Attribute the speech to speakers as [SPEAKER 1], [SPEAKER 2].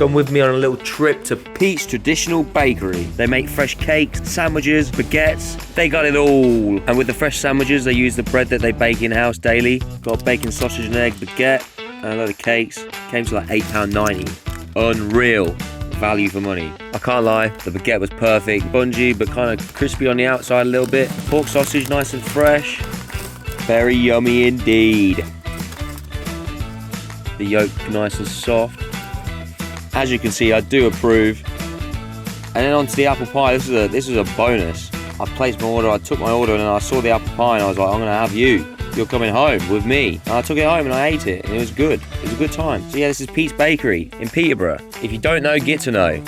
[SPEAKER 1] Come with me on a little trip to Pete's Traditional Bakery. They make fresh cakes, sandwiches, baguettes. They got it all. And with the fresh sandwiches, they use the bread that they bake in-house daily. Got a bacon, sausage and egg baguette and a load of cakes. Came to like £8.90. Unreal value for money. I can't lie, the baguette was perfect. Spongy but kind of crispy on the outside a little bit. Pork sausage nice and fresh. Very yummy indeed. The yolk nice and soft. As you can see, I do approve. And then on to the apple pie. This is a bonus. I placed my order, I took my order and I saw the apple pie and I was like, I'm gonna have you. You're coming home with me. And I took it home and I ate it and it was good. It was a good time. So yeah, this is Pete's Bakery in Peterborough. If you don't know, get to know.